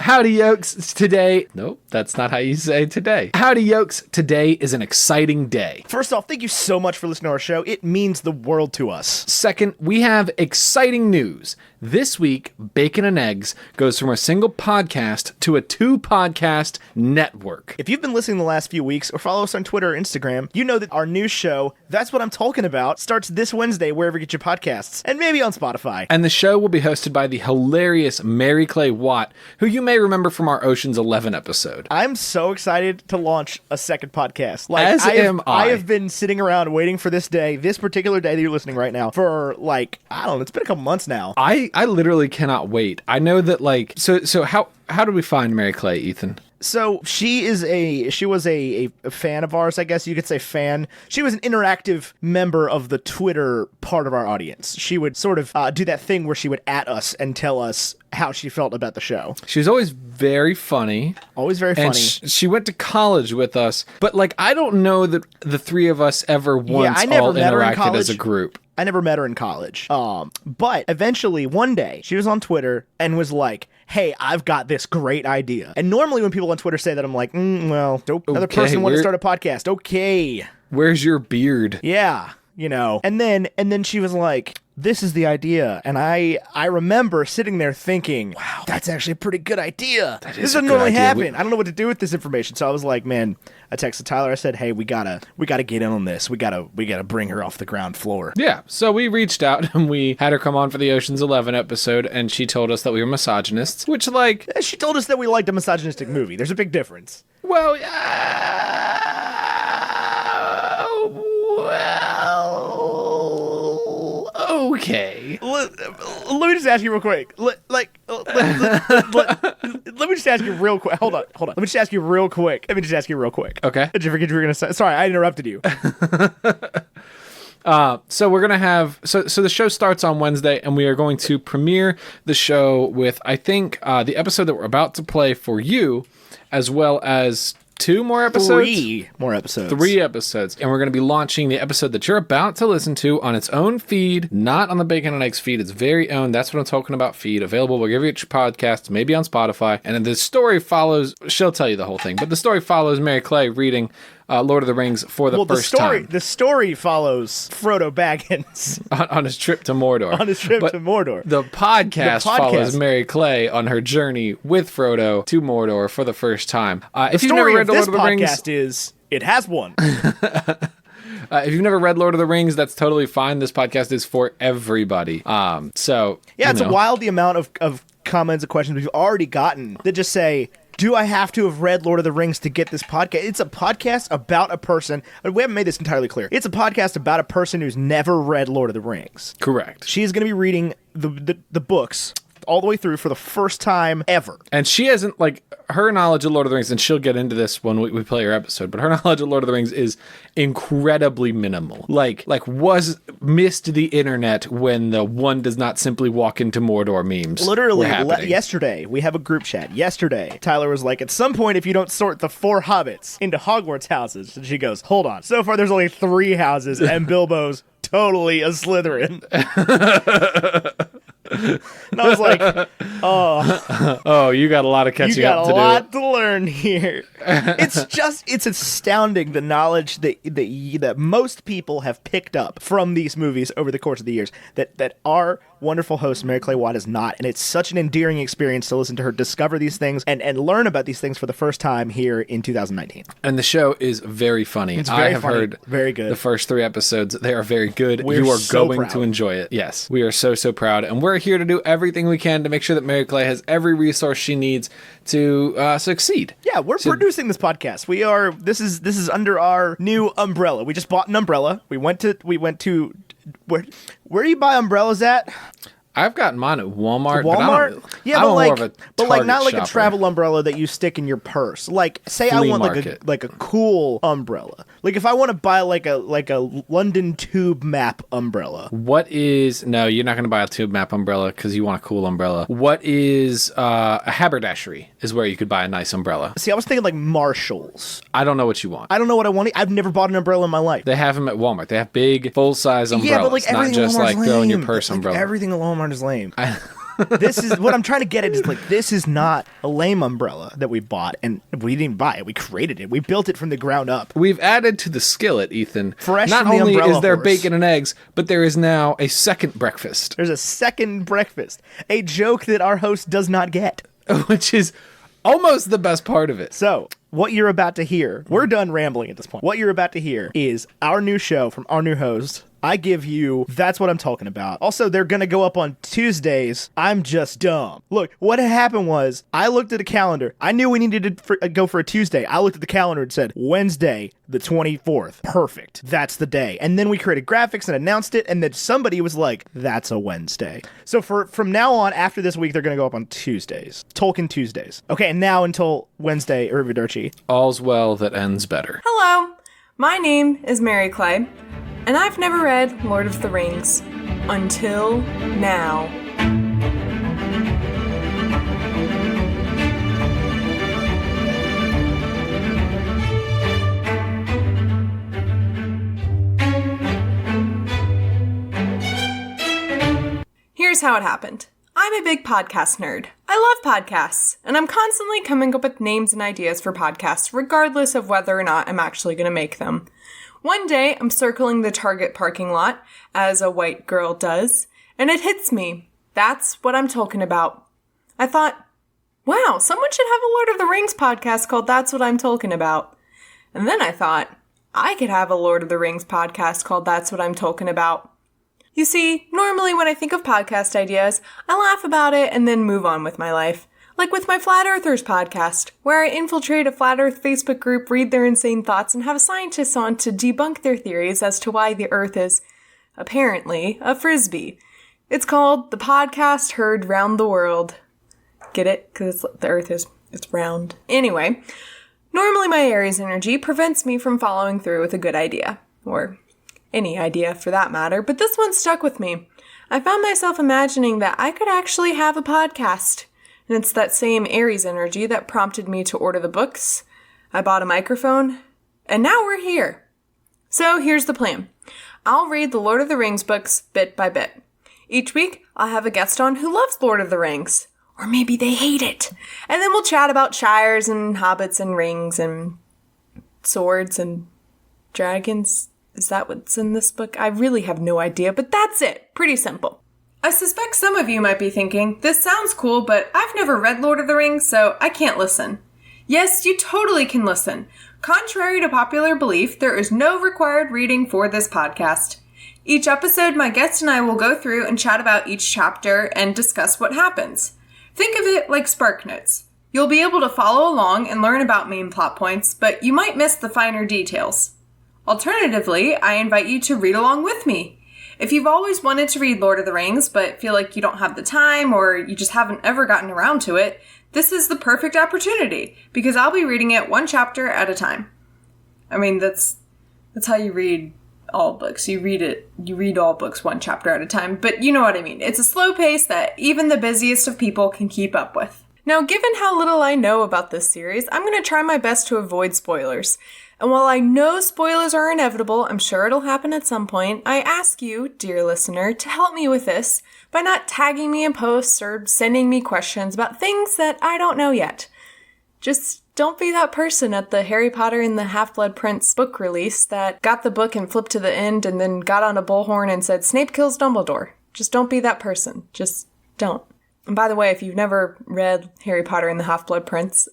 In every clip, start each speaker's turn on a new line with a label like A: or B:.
A: Howdy, yokes. Today... Nope, that's not how you say today. Howdy, yokes. Today is an exciting day.
B: First off, thank you so much for listening to our show. It means the world to us.
A: Second, we have exciting news. This week, Bacon and Eggs goes from a single podcast to a 2-podcast network.
B: If you've been listening the last few weeks or follow us on Twitter or Instagram, you know that our new show, That's What I'm Talking About, starts this Wednesday wherever you get your podcasts, and maybe on Spotify.
A: And the show will be hosted by the hilarious Mary Clay Watt, who you may remember from our Ocean's 11 episode.
B: I'm so excited to launch a second podcast.
A: As am I.
B: I have been sitting around waiting for this day, this particular day that you're listening right now, for I don't know, it's been a couple months now.
A: I literally cannot wait. I know that so how did we find Mary Clay, Ethan?
B: So she was a fan of ours, I guess you could say fan. She was an interactive member of the Twitter part of our audience. She would sort of do that thing where she would at us and tell us how she felt about the show.
A: She was always very funny.
B: Always very funny.
A: And she went to college with us, but I don't know that the three of us ever once all interacted as a group.
B: I never met her in college. But eventually one day she was on Twitter and was like, hey, I've got this great idea. And normally when people on Twitter say that, I'm like, another person wanted to start a podcast. Okay.
A: Where's your beard?
B: Yeah. And then she was like, this is the idea. And I remember sitting there thinking, wow, that's actually a pretty good idea. This doesn't normally happen. I don't know what to do with this information. So I was like, man, I texted Tyler. I said, hey, we gotta get in on this. We gotta bring her off the ground floor.
A: Yeah. So we reached out and we had her come on for the Ocean's 11 episode, and she told us that we were misogynists, which
B: she told us that we liked a misogynistic movie. There's a big difference.
A: Well, okay.
B: Let me just ask you real quick. Let me just ask you real quick. Hold on. Let me just ask you real quick.
A: Okay.
B: Did you forget you were going to say? Sorry, I interrupted you.
A: So we're going to have... So the show starts on Wednesday, and we are going to premiere the show with, I think, the episode that we're about to play for you, as well as... 2 more episodes?
B: 3 more episodes.
A: 3 episodes. And we're going to be launching the episode that you're about to listen to on its own feed, not on the Bacon and Eggs feed. It's very own. That's what I'm talking about feed. Available wherever you get your podcasts, maybe on Spotify. And then the story follows, she'll tell you the whole thing, but the story follows Mary Clay reading Lord of the Rings for the first time.
B: The story follows Frodo Baggins
A: on his trip to Mordor.
B: The
A: podcast follows Mary Clay on her journey with Frodo to Mordor for the first time.
B: If you've never read Lord of the Rings, it has one.
A: If you've never read Lord of the Rings, that's totally fine. This podcast is for everybody. It's
B: wild the amount of comments and questions we've already gotten that just say, do I have to have read Lord of the Rings to get this podcast? It's a podcast about a person. We haven't made this entirely clear. It's a podcast about a person who's never read Lord of the Rings.
A: Correct.
B: She's going to be reading the books all the way through for the first time ever.
A: And she hasn't, her knowledge of Lord of the Rings, and she'll get into this when we play her episode, but her knowledge of Lord of the Rings is incredibly minimal. Was missed the internet when the one does not simply walk into Mordor memes.
B: Literally, yesterday, we have a group chat. Yesterday, Tyler was like, at some point, if you don't sort the 4 hobbits into Hogwarts houses, and she goes, hold on. So far, there's only 3 houses, and Bilbo's totally a Slytherin. And I was like,
A: oh, you got a lot of catching up to do.
B: You got a lot to learn here. It's astounding the knowledge that most people have picked up from these movies over the course of the years that our wonderful host Mary Clay Watt is not. And it's such an endearing experience to listen to her discover these things and learn about these things for the first time here in 2019.
A: And the show is very funny.
B: It's very
A: I have
B: funny.
A: heard
B: very good.
A: The first 3 episodes. They are very good.
B: You
A: are going to enjoy it. Yes, we are so proud. And we're here to do everything we can to make sure that Mary Clay has every resource she needs to succeed.
B: Yeah, we're producing this podcast. This is under our new umbrella. We just bought an umbrella. We went to where do you buy umbrellas at?
A: I've gotten mine at Walmart.
B: Walmart?
A: But
B: not like
A: shopper.
B: A travel umbrella that you stick in your purse. Say I want like a cool umbrella. If I want to buy like a London tube map umbrella.
A: No, you're not going to buy a tube map umbrella because you want a cool umbrella. What is a haberdashery is where you could buy a nice umbrella.
B: See, I was thinking Marshalls.
A: I don't know what you want.
B: I don't know what I want. I've never bought an umbrella in my life.
A: They have them at Walmart. They have big, full-size umbrellas.
B: Yeah, but
A: not just
B: Walmart's
A: throw in your
B: lame.
A: purse umbrella.
B: Everything at Walmart is lame. This is what I'm trying to get at, is like, this is not a lame umbrella that we bought, and we didn't buy it. We created it. We built it from the ground up.
A: We've added to the skillet, Ethan.
B: Fresh
A: Not
B: from the
A: only
B: umbrella
A: is there
B: horse.
A: bacon and eggs, but there is now a second breakfast,
B: There's a second breakfast, a joke that our host does not get.
A: which is almost the best part of it.
B: So, what you're about to hear, we're done rambling at this point. What you're about to hear is our new show from our new host. I give you That's What I'm Talking About. Also, they're going to go up on Tuesdays. I'm just dumb. Look, what had happened was I looked at a calendar. I knew we needed to go for a Tuesday. I looked at the calendar and said, Wednesday, the 24th. Perfect. That's the day. And then we created graphics and announced it, and then somebody was like, that's a Wednesday. So from now on, after this week, they're going to go up on Tuesdays. Tolkien Tuesdays. Okay, and now until Wednesday, arrivederci.
A: All's well that ends better.
C: Hello, my name is Mary Clay, and I've never read Lord of the Rings until now. Here's how it happened. I'm a big podcast nerd. I love podcasts, and I'm constantly coming up with names and ideas for podcasts, regardless of whether or not I'm actually going to make them. One day, I'm circling the Target parking lot, as a white girl does, and it hits me. That's what I'm talking about. I thought, wow, someone should have a Lord of the Rings podcast called That's What I'm Talking About. And then I thought, I could have a Lord of the Rings podcast called That's What I'm Talking About. You see, normally when I think of podcast ideas, I laugh about it and then move on with my life. Like with my Flat Earthers podcast, where I infiltrate a Flat Earth Facebook group, read their insane thoughts, and have scientists on to debunk their theories as to why the Earth is, apparently, a frisbee. It's called The Podcast Heard Round the World. Get it? Because the Earth it's round. Anyway, normally my Aries energy prevents me from following through with a good idea. Or any idea for that matter, but this one stuck with me. I found myself imagining that I could actually have a podcast. And it's that same Aries energy that prompted me to order the books. I bought a microphone, and now we're here. So here's the plan. I'll read the Lord of the Rings books bit by bit. Each week, I'll have a guest on who loves Lord of the Rings. Or maybe they hate it. And then we'll chat about shires and hobbits and rings and swords and dragons. Is that what's in this book? I really have no idea, but that's it. Pretty simple. I suspect some of you might be thinking, this sounds cool, but I've never read Lord of the Rings, so I can't listen. Yes, you totally can listen. Contrary to popular belief, there is no required reading for this podcast. Each episode, my guest and I will go through and chat about each chapter and discuss what happens. Think of it like Spark Notes. You'll be able to follow along and learn about main plot points, but you might miss the finer details. Alternatively, I invite you to read along with me. If you've always wanted to read Lord of the Rings, but feel like you don't have the time or you just haven't ever gotten around to it, this is the perfect opportunity, because I'll be reading it one chapter at a time. I mean, that's how you read all books. You read all books one chapter at a time, but you know what I mean. It's a slow pace that even the busiest of people can keep up with. Now, given how little I know about this series, I'm going to try my best to avoid spoilers. And while I know spoilers are inevitable, I'm sure it'll happen at some point, I ask you, dear listener, to help me with this by not tagging me in posts or sending me questions about things that I don't know yet. Just don't be that person at the Harry Potter and the Half-Blood Prince book release that got the book and flipped to the end and then got on a bullhorn and said, Snape kills Dumbledore. Just don't be that person. Just don't. And by the way, if you've never read Harry Potter and the Half-Blood Prince,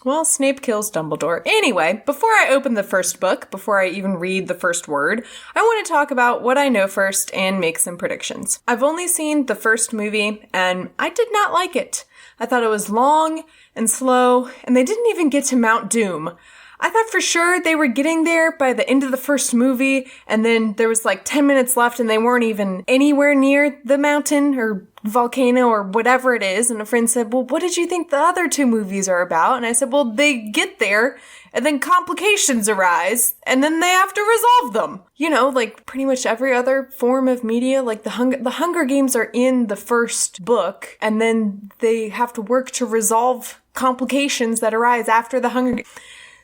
C: well, Snape kills Dumbledore. Anyway, before I open the first book, before I even read the first word, I want to talk about what I know first and make some predictions. I've only seen the first movie, and I did not like it. I thought it was long and slow, and they didn't even get to Mount Doom. I thought for sure they were getting there by the end of the first movie, and then there was like 10 minutes left and they weren't even anywhere near the mountain or volcano or whatever it is. And a friend said, well, what did you think the other two movies are about? And I said, well, they get there and then complications arise and then they have to resolve them. You know, like pretty much every other form of media, like the Hunger Games are in the first book and then they have to work to resolve complications that arise after the Hunger Games.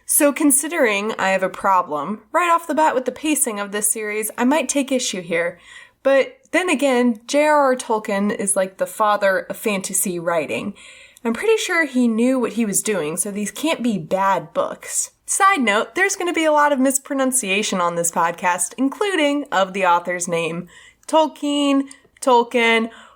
C: So considering I have a problem right off the bat with the pacing of this series, I might take issue here. But then again, J.R.R. Tolkien is like the father of fantasy writing. I'm pretty sure he knew what he was doing, so these can't be bad books. Side note, there's going to be a lot of mispronunciation on this podcast, including of the author's name. Tolkien,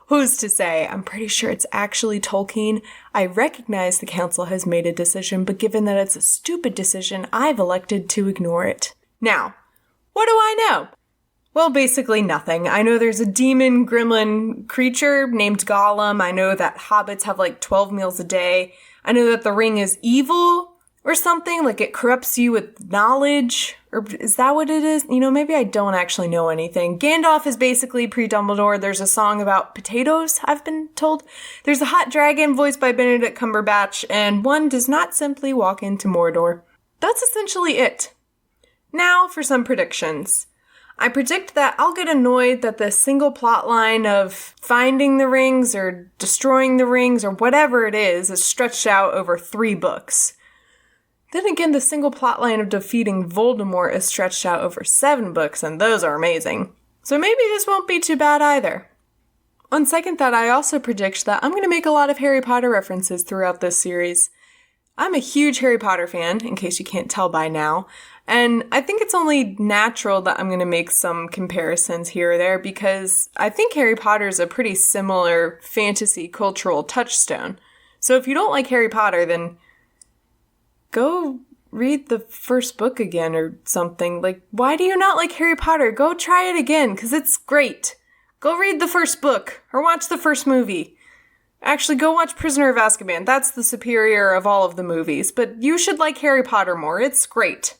C: who's to say? I'm pretty sure it's actually Tolkien. I recognize the council has made a decision, but given that it's a stupid decision, I've elected to ignore it. Now, what do I know? Well, basically nothing. I know there's a demon gremlin creature named Gollum. I know that hobbits have like 12 meals a day. I know that the ring is evil or something, like it corrupts you with knowledge. Or is that what it is? You know, maybe I don't actually know anything. Gandalf is basically pre-Dumbledore. There's a song about potatoes, I've been told. There's a hot dragon voiced by Benedict Cumberbatch, and one does not simply walk into Mordor. That's essentially it. Now for some predictions. I predict that I'll get annoyed that the single plot line of finding the rings or destroying the rings or whatever it is stretched out over 3 books. Then again, the single plot line of defeating Voldemort is stretched out over 7 books, and those are amazing. So maybe this won't be too bad either. On second thought, I also predict that I'm going to make a lot of Harry Potter references throughout this series. I'm a huge Harry Potter fan, in case you can't tell by now. And I think it's only natural that I'm going to make some comparisons here or there because I think Harry Potter is a pretty similar fantasy cultural touchstone. So if you don't like Harry Potter, then go read the first book again or something. Like, why do you not like Harry Potter? Go try it again because it's great. Go read the first book or watch the first movie. Actually, go watch Prisoner of Azkaban. That's the superior of all of the movies. But you should like Harry Potter more. It's great.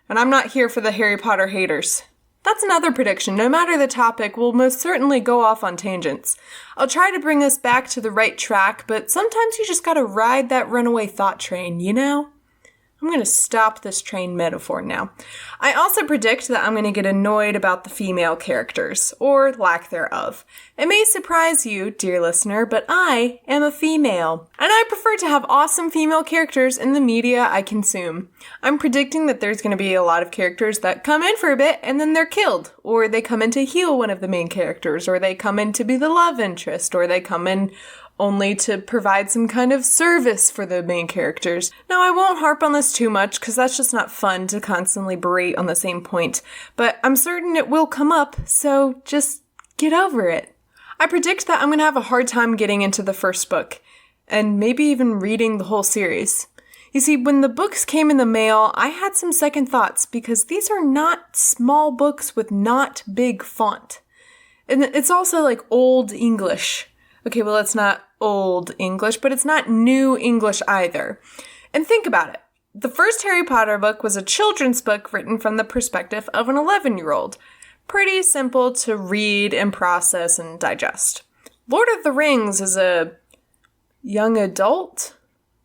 C: And I'm not here for the Harry Potter haters. That's another prediction. No matter the topic, we'll most certainly go off on tangents. I'll try to bring us back to the right track, but sometimes you just gotta ride that runaway thought train, you know? I'm going to stop this train metaphor now. I also predict that I'm going to get annoyed about the female characters, or lack thereof. It may surprise you, dear listener, but I am a female. And I prefer to have awesome female characters in the media I consume. I'm predicting that there's going to be a lot of characters that come in for a bit and then they're killed. Or they come in to heal one of the main characters, or they come in to be the love interest, or they come in only to provide some kind of service for the main characters. Now, I won't harp on this too much, because that's just not fun to constantly berate on the same point, but I'm certain it will come up, so just get over it. I predict that I'm going to have a hard time getting into the first book, and maybe even reading the whole series. You see, when the books came in the mail, I had some second thoughts, because these are not small books with not big font. And it's also like old English. Okay, well, it's not old English, but it's not new English either. And think about it. The first Harry Potter book was a children's book written from the perspective of an 11-year-old. Pretty simple to read and process and digest. Lord of the Rings is a young adult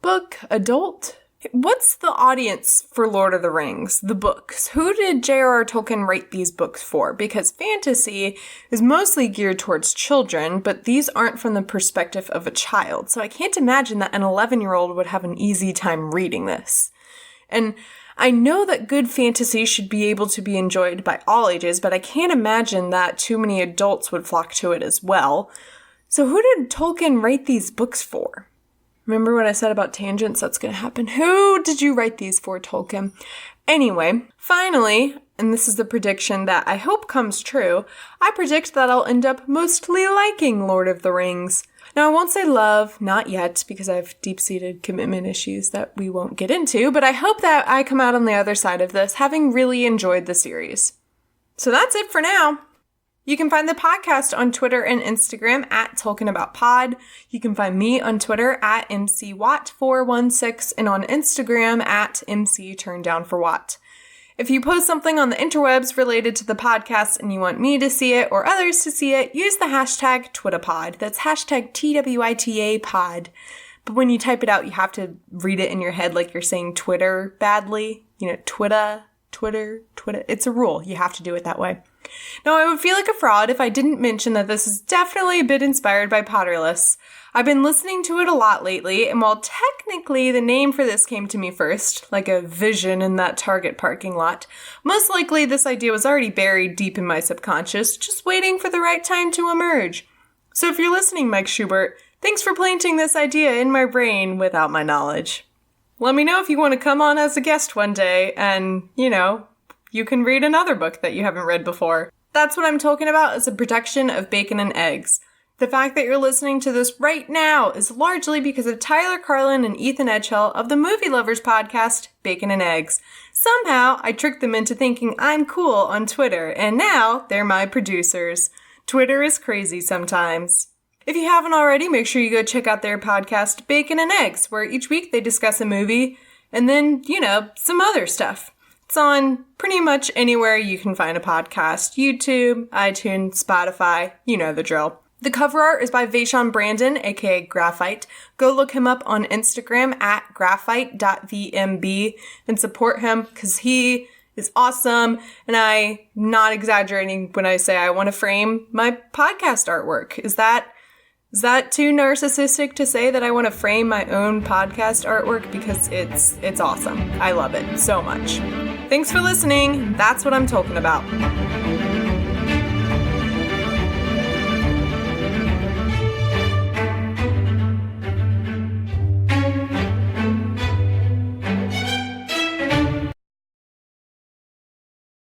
C: book? Adult? What's the audience for Lord of the Rings, the books? Who did J.R.R. Tolkien write these books for? Because fantasy is mostly geared towards children, but these aren't from the perspective of a child. So I can't imagine that an 11-year-old would have an easy time reading this. And I know that good fantasy should be able to be enjoyed by all ages, but I can't imagine that too many adults would flock to it as well. So who did Tolkien write these books for? Remember what I said about tangents? That's going to happen. Who did you write these for, Tolkien? Anyway, finally, and this is the prediction that I hope comes true, I predict that I'll end up mostly liking Lord of the Rings. Now, I won't say love, not yet, because I have deep-seated commitment issues that we won't get into, but I hope that I come out on the other side of this having really enjoyed the series. So that's it for now. You can find the podcast on Twitter and Instagram at TolkienAboutPod. You can find me on Twitter at MCWatt416 and on Instagram at MCTurndownForWatt. If you post something on the interwebs related to the podcast and you want me to see it or others to see it, use the hashtag TwitterPod. That's hashtag TWITAPod. But when you type it out, you have to read it in your head like you're saying Twitter badly. You know, Twitter. Twitter. It's a rule. You have to do it that way. Now, I would feel like a fraud if I didn't mention that this is definitely a bit inspired by Potterless. I've been listening to it a lot lately, and while technically the name for this came to me first, like a vision in that Target parking lot, most likely this idea was already buried deep in my subconscious, just waiting for the right time to emerge. So if you're listening, Mike Schubert, thanks for planting this idea in my brain without my knowledge. Let me know if you want to come on as a guest one day, and, you can read another book that you haven't read before. That's what I'm talking about as a production of Bacon and Eggs. The fact that you're listening to this right now is largely because of Tyler Carlin and Ethan Edghill of the Movie Lovers podcast, Bacon and Eggs. Somehow, I tricked them into thinking I'm cool on Twitter, and now they're my producers. Twitter is crazy sometimes. If you haven't already, make sure you go check out their podcast, Bacon and Eggs, where each week they discuss a movie and then, some other stuff. It's on pretty much anywhere you can find a podcast. YouTube, iTunes, Spotify, you know the drill. The cover art is by Vaishon Brandon, aka Graphite. Go look him up on Instagram at graphite.vmb and support him because he is awesome. And I'm not exaggerating when I say I want to frame my podcast artwork. Is that too narcissistic to say that I want to frame my own podcast artwork? Because it's awesome. I love it so much. Thanks for listening. That's what I'm talking about.